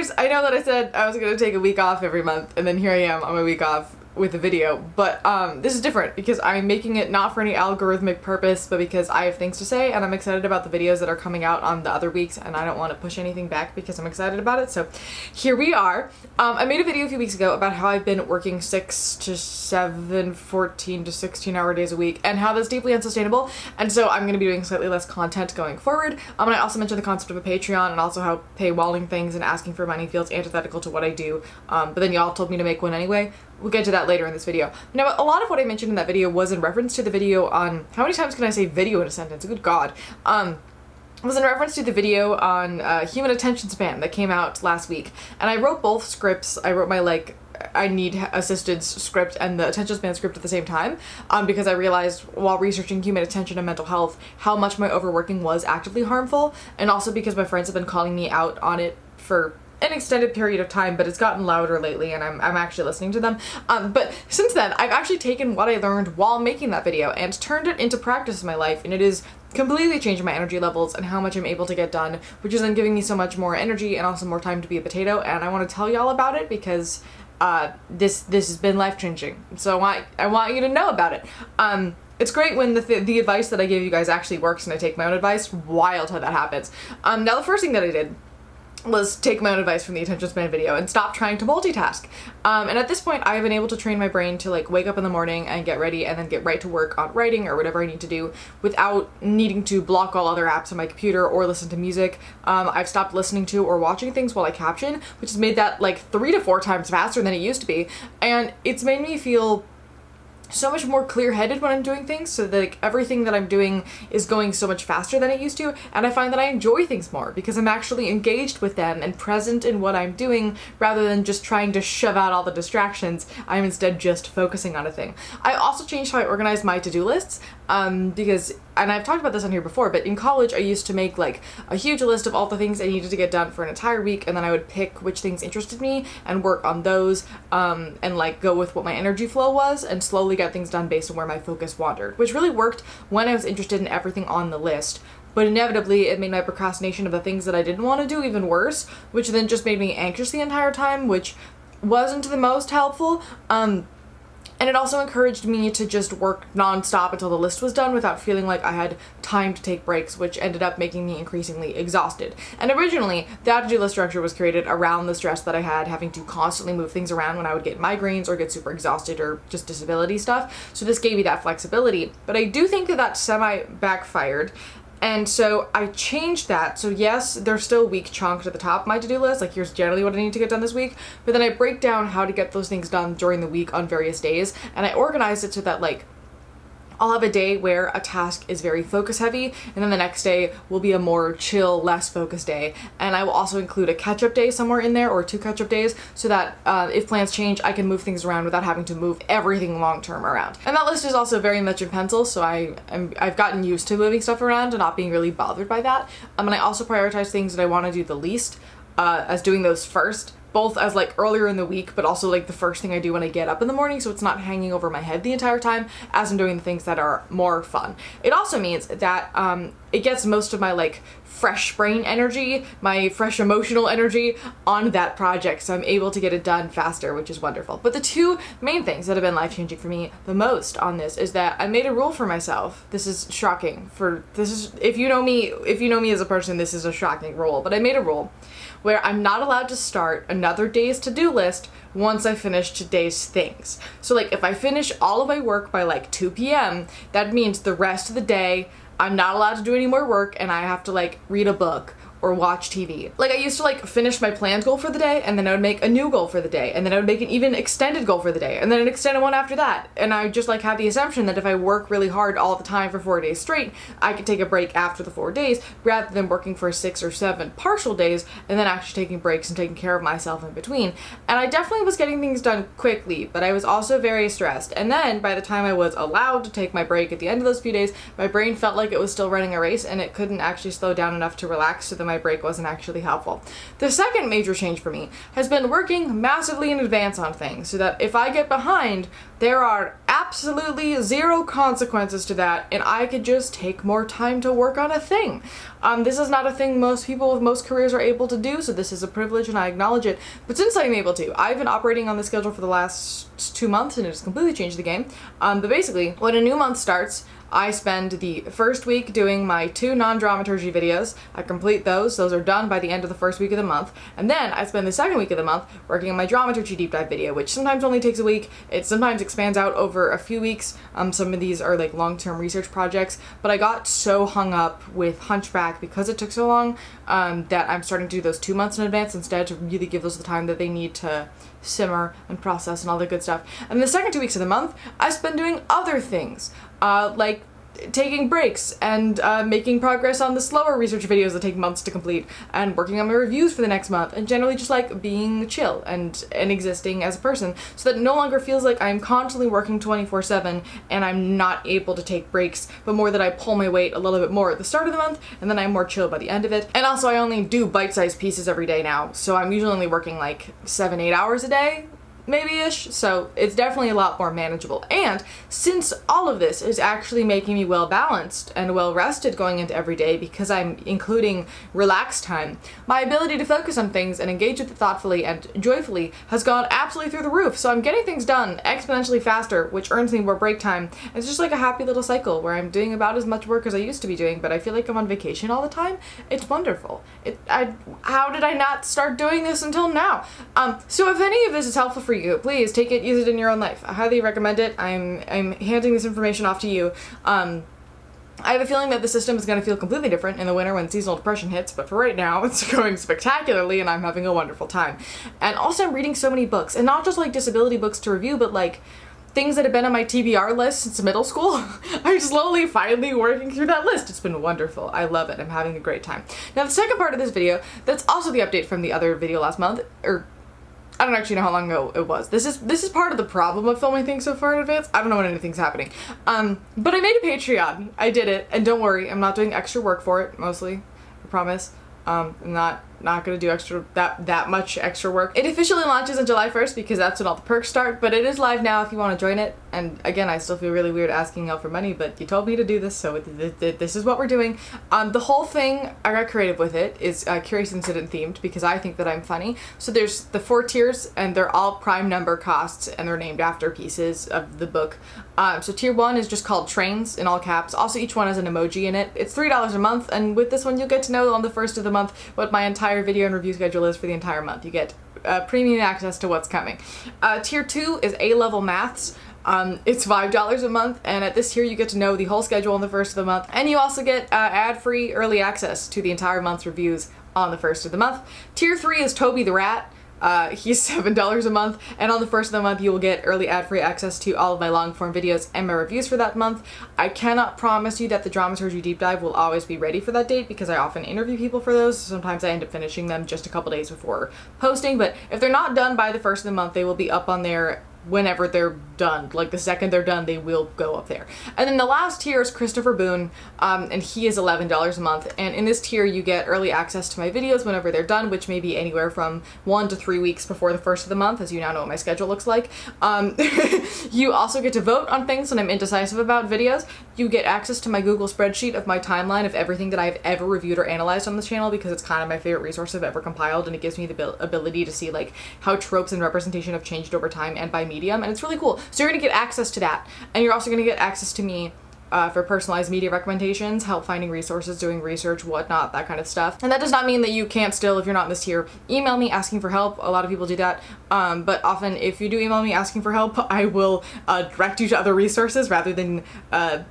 listeners, I know that I said I was going to take a week off every month, and then here I am on my week off with a video, but this is different because I'm making it not for any algorithmic purpose, but because I have things to say and I'm excited about the videos that are coming out on the other weeks, and I don't want to push anything back because I'm excited about it. So here we are. I made a video a few weeks ago about how I've been working 6 to 7, 14 to 16 hour days a week and how that's deeply unsustainable, and so I'm going to be doing slightly less content going forward. And I also mentioned the concept of a Patreon and also how paywalling things and asking for money feels antithetical to what I do, but then y'all told me to make one anyway. We'll get to that later in this video. Now, a lot of what I mentioned in that video was in reference to the video on, how many times can I say video in a sentence? Good God. Was in reference to the video on human attention span that came out last week. And I wrote both scripts. I wrote my, I need assistance script and the attention span script at the same time, because I realized while researching human attention and mental health how much my overworking was actively harmful, and also because my friends have been calling me out on it for an extended period of time, but it's gotten louder lately and I'm actually listening to them. But since then, I've actually taken what I learned while making that video and turned it into practice in my life, and it is completely changing my energy levels and how much I'm able to get done, which is then giving me so much more energy and also more time to be a potato, and I want to tell y'all about it because this has been life-changing. So I want you to know about it. It's great when the advice that I gave you guys actually works and I take my own advice. Wild how that happens. Now the first thing that I did was take my own advice from the attention span video and stop trying to multitask. And at this point, I've been able to train my brain to wake up in the morning and get ready and then get right to work on writing or whatever I need to do without needing to block all other apps on my computer or listen to music. I've stopped listening to or watching things while I caption, which has made that 3 to 4 times faster than it used to be. And it's made me feel so much more clear-headed when I'm doing things, so that everything that I'm doing is going so much faster than it used to, and I find that I enjoy things more because I'm actually engaged with them and present in what I'm doing rather than just trying to shove out all the distractions. I'm instead just focusing on a thing. I also changed how I organize my to-do lists, because, and I've talked about this on here before, but in college I used to make a huge list of all the things I needed to get done for an entire week, and then I would pick which things interested me and work on those, and go with what my energy flow was and slowly get things done based on where my focus wandered, which really worked when I was interested in everything on the list. But inevitably it made my procrastination of the things that I didn't want to do even worse, which then just made me anxious the entire time, which wasn't the most helpful. And it also encouraged me to just work non-stop until the list was done without feeling like I had time to take breaks, which ended up making me increasingly exhausted. And originally, the to-do list structure was created around the stress that I had having to constantly move things around when I would get migraines or get super exhausted or just disability stuff. So this gave me that flexibility. But I do think that that semi-backfired. And so I changed that. So yes, there's still week chunks at the top of my to-do list, here's generally what I need to get done this week, but then I break down how to get those things done during the week on various days, and I organize it so that I'll have a day where a task is very focus heavy, and then the next day will be a more chill, less focused day. And I will also include a catch-up day somewhere in there, or 2 catch-up days, so that if plans change, I can move things around without having to move everything long-term around. And that list is also very much in pencil, so I've gotten used to moving stuff around and not being really bothered by that. And I also prioritize things that I want to do the least, as doing those first, both as earlier in the week, but also the first thing I do when I get up in the morning, so it's not hanging over my head the entire time as I'm doing the things that are more fun. It also means that it gets most of my fresh brain energy, my fresh emotional energy on that project, so I'm able to get it done faster, which is wonderful. But the 2 main things that have been life-changing for me the most on this is that I made a rule for myself. This is shocking if you know me as a person, this is a shocking rule, but I made a rule where I'm not allowed to start another day's to-do list once I finish today's things. So if I finish all of my work by 2 p.m., that means the rest of the day I'm not allowed to do any more work and I have to read a book or watch TV. I used to finish my planned goal for the day, and then I would make a new goal for the day, and then I would make an even extended goal for the day, and then an extended one after that. And I just have the assumption that if I work really hard all the time for 4 days straight, I could take a break after the 4 days rather than working for 6 or 7 partial days and then actually taking breaks and taking care of myself in between. And I definitely was getting things done quickly, but I was also very stressed. And then by the time I was allowed to take my break at the end of those few days, my brain felt like it was still running a race and it couldn't actually slow down enough to relax, so that my my break wasn't actually helpful. The second major change for me has been working massively in advance on things so that if I get behind, there are absolutely zero consequences to that, and I could just take more time to work on a thing. This is not a thing most people with most careers are able to do, so this is a privilege and I acknowledge it. But since I'm able to, I've been operating on the schedule for the last 2 months and it has completely changed the game. But basically, when a new month starts, I spend the first week doing my 2 non-dramaturgy videos. I complete those. Those are done by the end of the first week of the month. And then I spend the second week of the month working on my dramaturgy deep dive video, which sometimes only takes a week. It sometimes expands out over a few weeks. Some of these are like long-term research projects, but I got so hung up with Hunchback because it took so long that I'm starting to do those 2 months in advance instead to really give those the time that they need to simmer and process and all the good stuff. And the second 2 weeks of the month, I spend doing other things, like taking breaks and making progress on the slower research videos that take months to complete, and working on my reviews for the next month, and generally just like being chill and existing as a person, so that it no longer feels like I'm constantly working 24/7 and I'm not able to take breaks, but more that I pull my weight a little bit more at the start of the month and then I'm more chill by the end of it. And also I only do bite-sized pieces every day now, so I'm usually only working like 7-8 hours a day, maybe-ish, so it's definitely a lot more manageable. And since all of this is actually making me well-balanced and well-rested going into every day because I'm including relaxed time, my ability to focus on things and engage with it thoughtfully and joyfully has gone absolutely through the roof. So I'm getting things done exponentially faster, which earns me more break time. It's just like a happy little cycle where I'm doing about as much work as I used to be doing, but I feel like I'm on vacation all the time. It's wonderful. How did I not start doing this until now? So if any of this is helpful for you, please take it, use it in your own life. I highly recommend it. I'm handing this information off to you. I have a feeling that the system is going to feel completely different in the winter when seasonal depression hits, but for right now, it's going spectacularly and I'm having a wonderful time. And also I'm reading so many books, and not just like disability books to review, but like things that have been on my TBR list since middle school. I'm slowly, finally working through that list. It's been wonderful. I love it. I'm having a great time. Now, the second part of this video, that's also the update from the other video last month, or I don't actually know how long ago it was. This is part of the problem of filming things so far in advance. I don't know when anything's happening. But I made a Patreon. I did it, and don't worry, I'm not doing extra work for it, mostly. I promise. I'm not gonna do that much extra work. It officially launches on July 1st because that's when all the perks start, but it is live now if you want to join it. And again, I still feel really weird asking y'all for money, but you told me to do this, so this is what we're doing. The whole thing, I got creative with it, is Curious Incident themed because I think that I'm funny. So there's the 4 tiers, and they're all prime number costs, and they're named after pieces of the book. So tier 1 is just called Trains in all caps. Also, each one has an emoji in it. It's $3 a month, and with this one, you'll get to know on the first of the month what my entire video and review schedule is for the entire month. You get premium access to what's coming. Tier 2 is A-level maths. It's $5 a month, and at this tier you get to know the whole schedule on the first of the month, and you also get ad-free early access to the entire month's reviews on the first of the month. Tier 3 is Toby the Rat. He's $7 a month, and on the first of the month you will get early ad-free access to all of my long-form videos and my reviews for that month. I cannot promise you that the dramaturgy deep dive will always be ready for that date because I often interview people for those. Sometimes I end up finishing them just a couple days before posting, but if they're not done by the first of the month, they will be up on there whenever they're done. Like the second they're done, they will go up there. And then the last tier is Christopher Boone, and he is $11 a month. And in this tier, you get early access to my videos whenever they're done, which may be anywhere from 1 to 3 weeks before the first of the month, as you now know what my schedule looks like. You also get to vote on things when I'm indecisive about videos. You get access to my Google spreadsheet of my timeline of everything that I've ever reviewed or analyzed on this channel because it's kind of my favorite resource I've ever compiled, and it gives me the ability to see like how tropes and representation have changed over time and by medium, and it's really cool. So you're gonna get access to that, and you're also gonna get access to me for personalized media recommendations, help finding resources, doing research, whatnot, that kind of stuff. And that does not mean that you can't still, if you're not in this tier, email me asking for help. A lot of people do that, but often if you do email me asking for help, I will direct you to other resources rather than,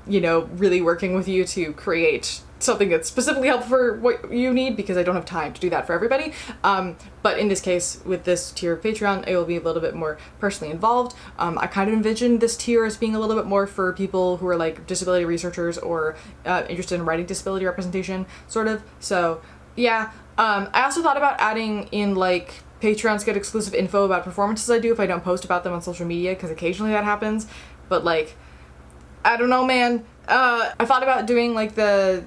you know, really working with you to create something that's specifically helpful for what you need, because I don't have time to do that for everybody. But in this case, with this tier of Patreon, it will be a little bit more personally involved. I kind of envisioned this tier as being a little bit more for people who are like disability researchers or interested in writing disability representation, sort of. So yeah, I also thought about adding in like Patrons get exclusive info about performances I do if I don't post about them on social media, because occasionally that happens. But like, I don't know, man. I thought about doing like the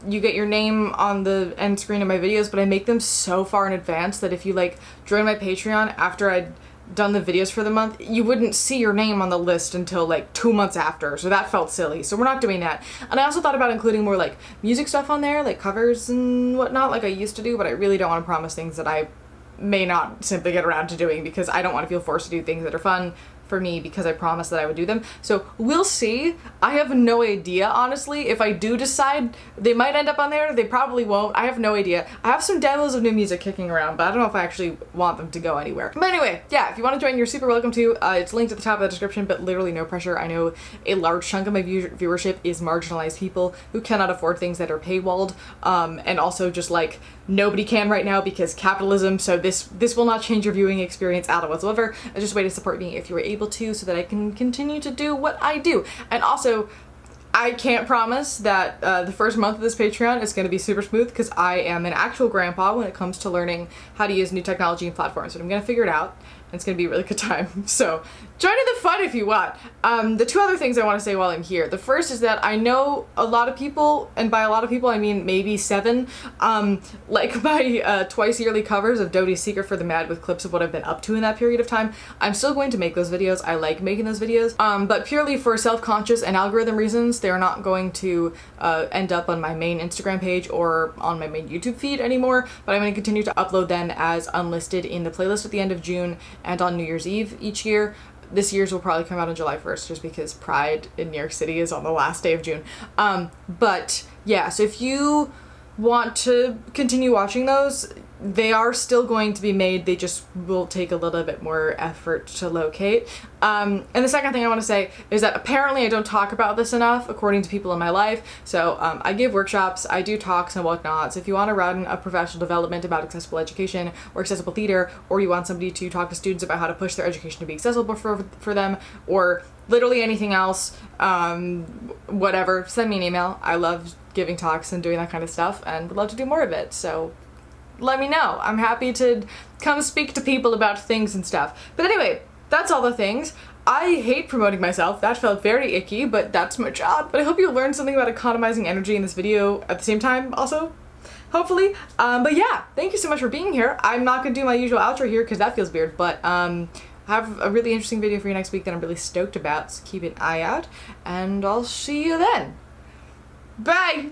you get your name on the end screen of my videos, but I make them so far in advance that if you like join my Patreon after I'd done the videos for the month, you wouldn't see your name on the list until like 2 months after, so that felt silly, so we're not doing that. And I also thought about including more like music stuff on there, like covers and whatnot, like I used to do, but I really don't want to promise things that I may not simply get around to doing, because I don't want to feel forced to do things that are fun for me because I promised that I would do them. So we'll see. I have no idea, honestly. If I do decide, they might end up on there, they probably won't. I have no idea. I have some downloads of new music kicking around, but I don't know if I actually want them to go anywhere. But anyway, yeah, if you want to join, you're super welcome to. It's linked at the top of the description, but literally no pressure. I know a large chunk of my viewership is marginalized people who cannot afford things that are paywalled, and also just like nobody can right now because capitalism, so this will not change your viewing experience at all whatsoever. It's just a way to support me if you were able to, so that I can continue to do what I do. And also, I can't promise that the first month of this Patreon is going to be super smooth, because I am an actual grandpa when it comes to learning how to use new technology and platforms, but I'm going to figure it out, and it's going to be a really good time. So join in the fun if you want. The two other things I want to say while I'm here. The first is that I know a lot of people, and by a lot of people I mean maybe 7, like my twice yearly covers of Dodie's Secret for the Mad with clips of what I've been up to in that period of time. I'm still going to make those videos. I like making those videos, but purely for self-conscious and algorithm reasons, they're not going to end up on my main Instagram page or on my main YouTube feed anymore, but I'm going to continue to upload them as unlisted in the playlist at the end of June and on New Year's Eve each year. This year's will probably come out on July 1st just because Pride in New York City is on the last day of June. But yeah, so if you want to continue watching those, they are still going to be made, they just will take a little bit more effort to locate. And the second thing I want to say is that apparently I don't talk about this enough according to people in my life. So I give workshops, I do talks and whatnot, so if you want to run a professional development about accessible education or accessible theater, or you want somebody to talk to students about how to push their education to be accessible for them, or literally anything else, whatever, send me an email. I love giving talks and doing that kind of stuff and would love to do more of it, so let me know. I'm happy to come speak to people about things and stuff. But anyway, that's all the things. I hate promoting myself. That felt very icky, but that's my job. But I hope you learned something about economizing energy in this video at the same time also, hopefully. But yeah, thank you so much for being here. I'm not gonna do my usual outro here because that feels weird, but I have a really interesting video for you next week that I'm really stoked about, so keep an eye out, and I'll see you then. Bye!